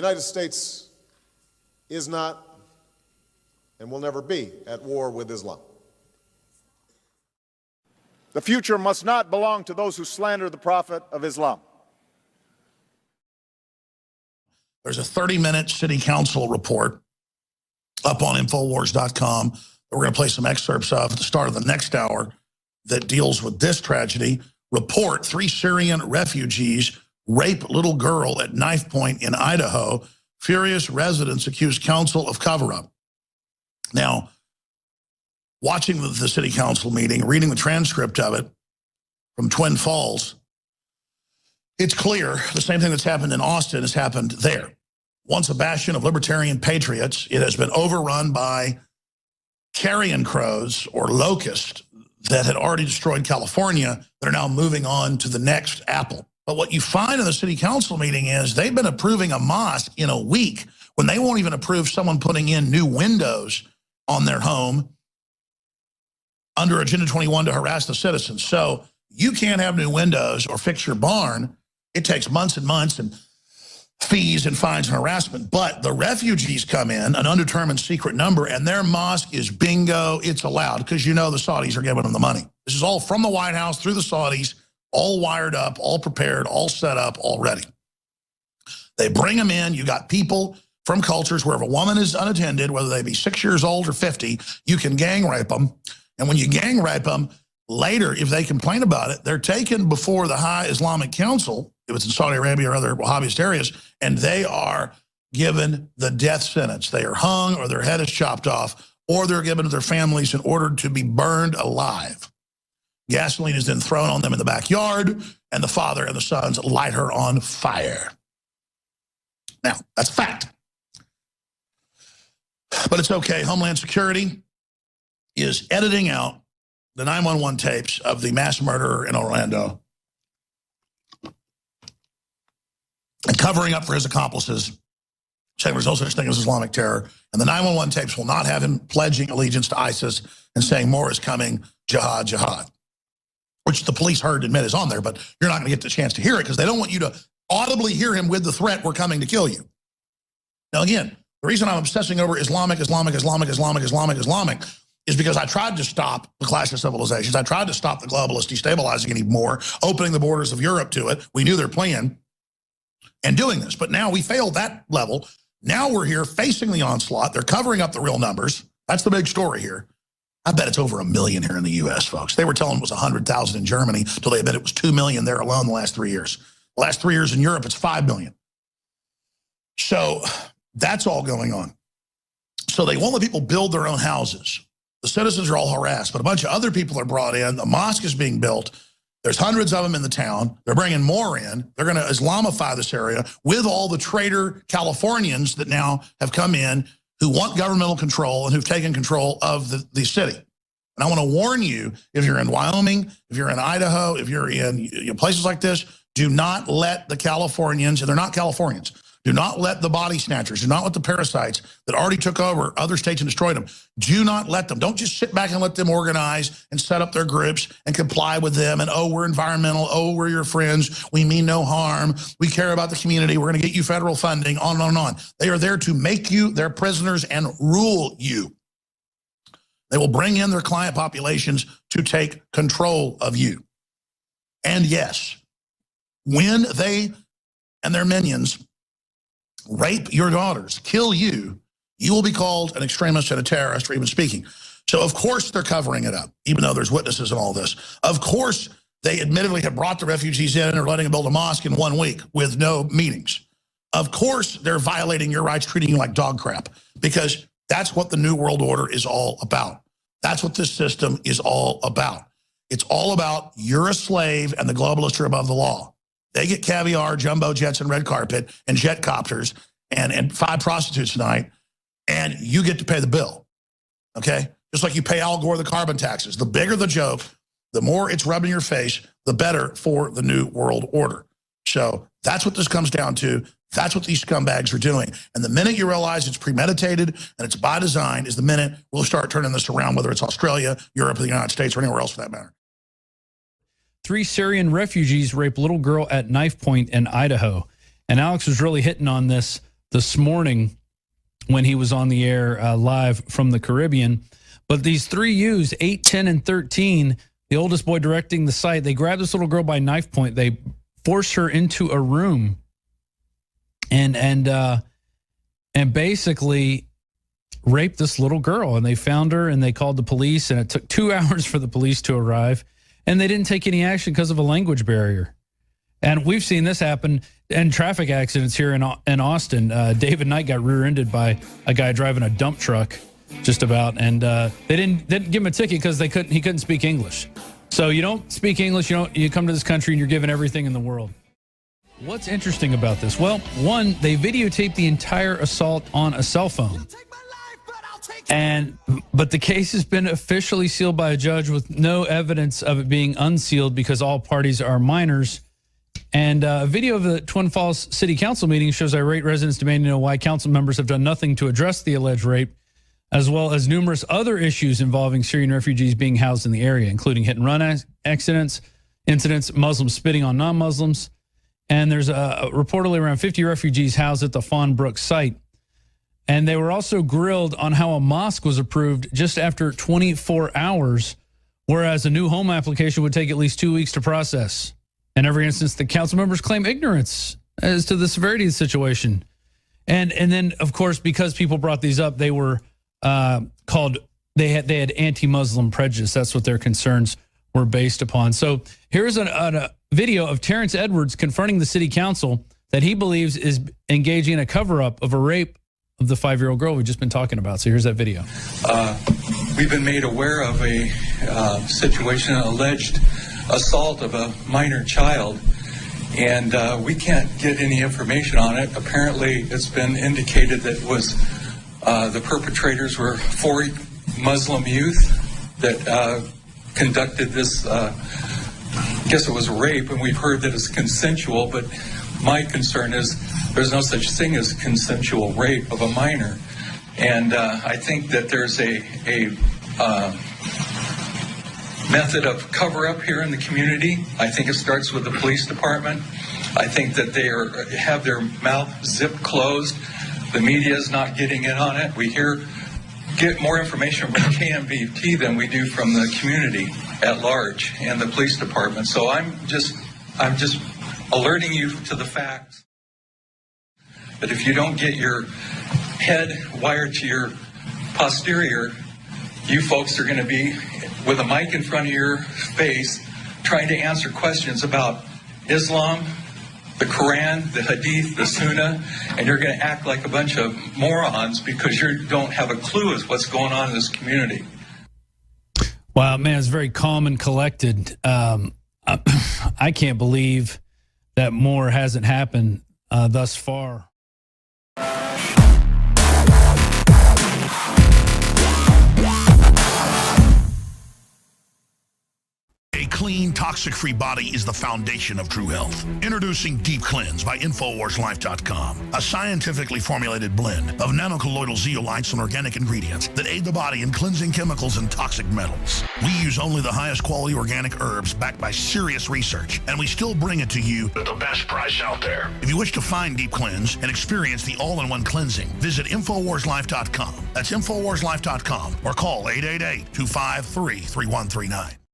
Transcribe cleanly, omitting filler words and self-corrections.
United States is not and will never be at war with Islam. The future must not belong to those who slander the Prophet of Islam. There's a 30-minute city council report up on Infowars.com that we're going to play some excerpts of at the start of the next hour that deals with this tragedy. Report: 3 Syrian refugees rape little girl at knife point in Idaho. Furious residents accuse council of cover-up. Now, watching the city council meeting, reading the transcript of it from Twin Falls, it's clear the same thing that's happened in Austin has happened there. Once a bastion of libertarian patriots, it has been overrun by carrion crows or locusts that had already destroyed California that are now moving on to the next apple. But what you find in the city council meeting is they've been approving a mosque in a week when they won't even approve someone putting in new windows on their home under Agenda 21 to harass the citizens. So you can't have new windows or fix your barn. It takes months and months and fees and fines and harassment. But the refugees come in, an undetermined secret number, and their mosque is bingo. It's allowed because you know the Saudis are giving them the money. This is all from the White House through the Saudis, all wired up, all prepared, all set up, all ready. They bring them in. You got people from cultures where if a woman is unattended, whether they be 6 years old or 50, you can gang rape them. And when you gang rape them, later, if they complain about it, they're taken before the High Islamic Council, if it's in Saudi Arabia or other Wahhabist areas, and they are given the death sentence. They are hung or their head is chopped off, or they're given to their families and ordered to be burned alive. Gasoline is then thrown on them in the backyard, and the father and the sons light her on fire. Now, that's fact. But it's okay. Homeland Security is editing out the 911 tapes of the mass murderer in Orlando and covering up for his accomplices, saying there's no such thing as Islamic terror. And the 911 tapes will not have him pledging allegiance to ISIS and saying more is coming, jihad, jihad, which the police heard admit is on there, but you're not going to get the chance to hear it because they don't want you to audibly hear him with the threat, we're coming to kill you. Now, again, the reason I'm obsessing over Islamic is because I tried to stop the clash of civilizations. I tried to stop the globalists destabilizing anymore, opening the borders of Europe to it. We knew their plan and doing this, but now we failed that level. Now we're here facing the onslaught. They're covering up the real numbers. That's the big story here. I bet it's over 1 million here in the U.S., folks. They were telling it was 100,000 in Germany until they bet it was 2 million there alone the last 3 years. The last 3 years in Europe, it's 5 million. So that's all going on. So they won't let people build their own houses. The citizens are all harassed, but a bunch of other people are brought in. The mosque is being built. There's hundreds of them in the town. They're bringing more in. They're going to Islamify this area with all the traitor Californians that now have come in who want governmental control and who've taken control of the city. And I want to warn you, if you're in Wyoming, if you're in Idaho, if you're in places like this, do not let the Californians, and they're not Californians, do not let the body snatchers, do not let the parasites that already took over other states and destroyed them, do not let them. Don't just sit back and let them organize and set up their groups and comply with them and, oh, we're environmental, oh, we're your friends, we mean no harm, we care about the community, we're going to get you federal funding, on and on and on. They are there to make you their prisoners and rule you. They will bring in their client populations to take control of you. And yes, when they and their minions rape your daughters, kill you, you will be called an extremist and a terrorist for even speaking. So of course they're covering it up, even though there's witnesses and all this. Of course they admittedly have brought the refugees in and are letting them build a mosque in 1 week with no meetings. Of course they're violating your rights, treating you like dog crap, because that's what the New World Order is all about. That's what this system is all about. It's all about you're a slave and the globalists are above the law. They get caviar, jumbo jets, and red carpet, and jet copters, and 5 prostitutes tonight, and you get to pay the bill, okay? Just like you pay Al Gore the carbon taxes. The bigger the joke, the more it's rubbed in your face, the better for the New World Order. So that's what this comes down to. That's what these scumbags are doing. And the minute you realize it's premeditated and it's by design is the minute we'll start turning this around, whether it's Australia, Europe, or the United States, or anywhere else for that matter. 3 Syrian refugees rape little girl at knife point in Idaho. And Alex was really hitting on this this morning when he was on the air live from the Caribbean. But these 3 youths, 8, 10, and 13, the oldest boy directing the site, they grabbed this little girl by knife point. They forced her into a room and basically raped this little girl. And they found her and they called the police, and it took 2 hours for the police to arrive. And they didn't take any action because of a language barrier. And we've seen this happen in traffic accidents here in Austin. David Knight got rear-ended by a guy driving a dump truck, just about, and they didn't give him a ticket because he couldn't speak English. So you don't speak English, you come to this country and you're given everything in the world. What's interesting about this? Well, one, they videotaped the entire assault on a cell phone. But the case has been officially sealed by a judge with no evidence of it being unsealed because all parties are minors. And a video of the Twin Falls City Council meeting shows irate residents demanding to know why council members have done nothing to address the alleged rape, as well as numerous other issues involving Syrian refugees being housed in the area, including hit-and-run incidents, Muslims spitting on non-Muslims. And there's reportedly around 50 refugees housed at the Fawn Brook site. And they were also grilled on how a mosque was approved just after 24 hours, whereas a new home application would take at least 2 weeks to process. In every instance, the council members claim ignorance as to the severity of the situation. And then, of course, because people brought these up, they were called, they had anti-Muslim prejudice. That's what their concerns were based upon. So here's a video of Terrence Edwards confronting the city council that he believes is engaging in a cover-up of a rape of the 5-year-old girl we've just been talking about. So here's that video. We've been made aware of a situation, an alleged assault of a minor child, and we can't get any information on it. Apparently, it's been indicated that the perpetrators were 4 Muslim youth that conducted this, I guess it was a rape, and we've heard that it's consensual, but my concern is there's no such thing as consensual rape of a minor. And I think that there's a method of cover-up here in the community. I think it starts with the police department. I think that they have their mouth zipped closed. The media is not getting in on it. We get more information from KMVT than we do from the community at large and the police department. So I'm just alerting you to the fact that if you don't get your head wired to your posterior, you folks are going to be with a mic in front of your face trying to answer questions about Islam, the Quran, the Hadith, the Sunnah, and you're going to act like a bunch of morons because you don't have a clue as what's going on in this community. Wow, man, it's very calm and collected. I can't believe that more hasn't happened thus far. A clean, toxic-free body is the foundation of true health. Introducing Deep Cleanse by InfoWarsLife.com, a scientifically formulated blend of nanocolloidal zeolites and organic ingredients that aid the body in cleansing chemicals and toxic metals. We use only the highest quality organic herbs backed by serious research, and we still bring it to you at the best price out there. If you wish to find Deep Cleanse and experience the all-in-one cleansing, visit InfoWarsLife.com. That's InfoWarsLife.com or call 888-253-3139.